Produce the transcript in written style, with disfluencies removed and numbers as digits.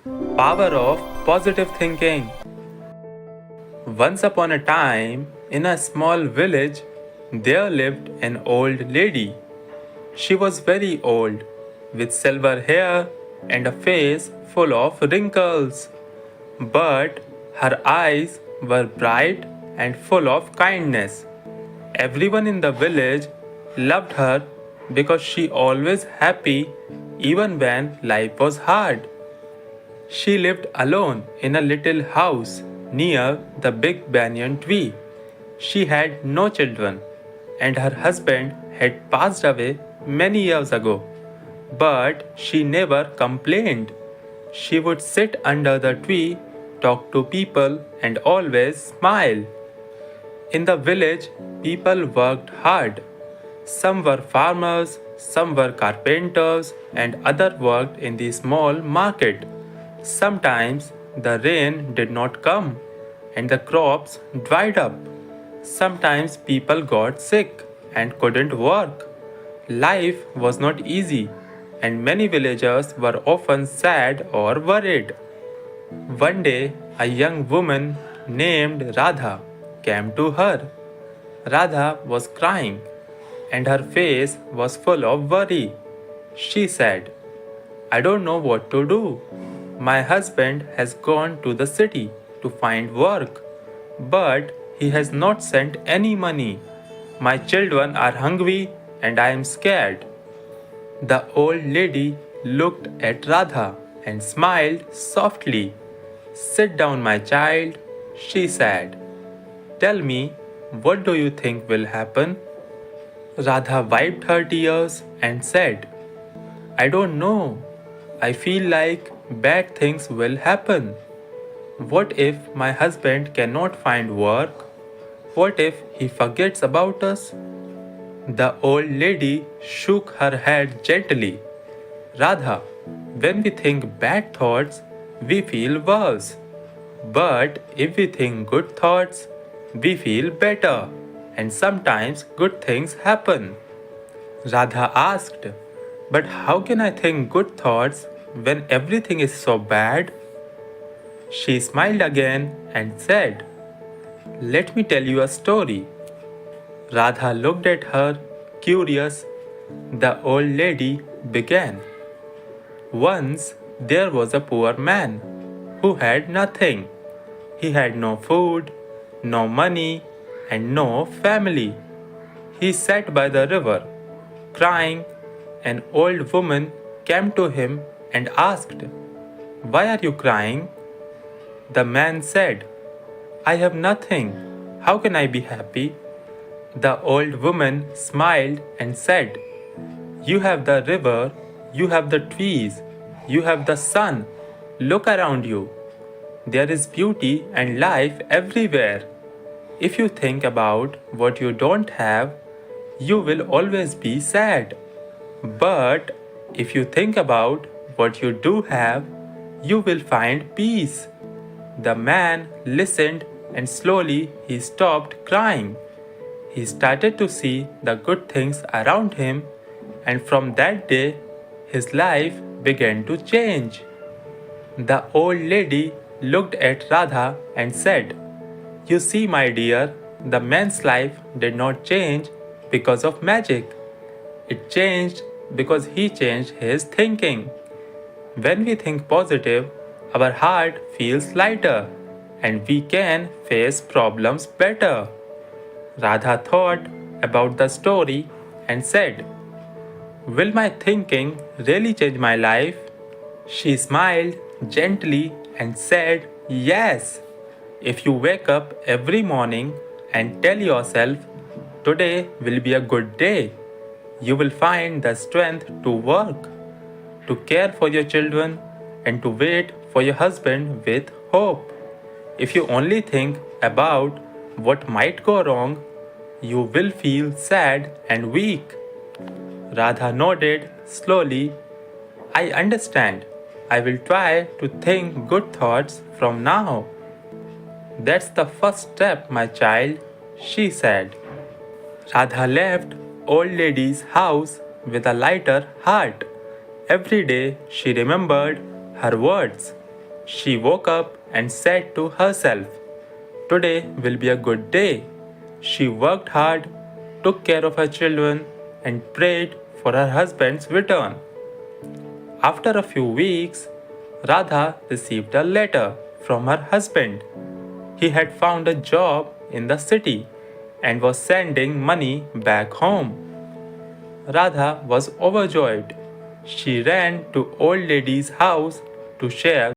Power of positive thinking. Once upon a time, in a small village, there lived an old lady. She was very old, with silver hair and a face full of wrinkles. But her eyes were bright and full of kindness. Everyone in the village loved her because she always happy even when life was hard. She lived alone in a little house near the big banyan tree. She had no children, and her husband had passed away many years ago. But she never complained. She would sit under the tree, talk to people, and always smile. In the village, people worked hard. Some were farmers, some were carpenters, and others worked in the small market. Sometimes the rain did not come and the crops dried up. Sometimes people got sick and couldn't work. Life was not easy, and many villagers were often sad or worried. One day, a young woman named Radha came to her. Radha was crying, and her face was full of worry. She said, I don't know what to do. My husband has gone to the city to find work, but he has not sent any money. My children are hungry and I am scared. The old lady looked at Radha and smiled softly. Sit down, my child, she said. Tell me, what do you think will happen? Radha wiped her tears and said, I don't know. I feel like bad things will happen. What if my husband cannot find work? What if he forgets about us? The old lady shook her head gently. Radha, when we think bad thoughts, we feel worse. But if we think good thoughts, we feel better. And sometimes good things happen. Radha asked, but how can I think good thoughts when everything is so bad? She smiled again and said, let me tell you a story. Radha looked at her, curious. The old lady began. Once there was a poor man who had nothing. He had no food, no money, and no family. He sat by the river, crying. An old woman came to him and asked, why are you crying? The man said, I have nothing. How can I be happy? The old woman smiled and said, you have the river, you have the trees, you have the sun. Look around you. There is beauty and life everywhere. If you think about what you don't have, you will always be sad. But if you think about what you do have, you will find peace. The man listened and slowly he stopped crying. He started to see the good things around him, and from that day, his life began to change. The old lady looked at Radha and said, you see, my dear, the man's life did not change because of magic. It changed because he changed his thinking. When we think positive, our heart feels lighter and we can face problems better. Radha thought about the story and said, will my thinking really change my life? She smiled gently and said, yes. If you wake up every morning and tell yourself, today will be a good day, you will find the strength to work, to care for your children, and to wait for your husband with hope. If you only think about what might go wrong, you will feel sad and weak. Radha nodded slowly. I understand. I will try to think good thoughts from now. That's the first step, my child, she said. Radha left old lady's house with a lighter heart. Every day she remembered her words. She woke up and said to herself, "Today will be a good day." She worked hard, took care of her children, and prayed for her husband's return. After a few weeks, Radha received a letter from her husband. He had found a job in the city and was sending money back home. Radha was overjoyed. She ran to old lady's house to share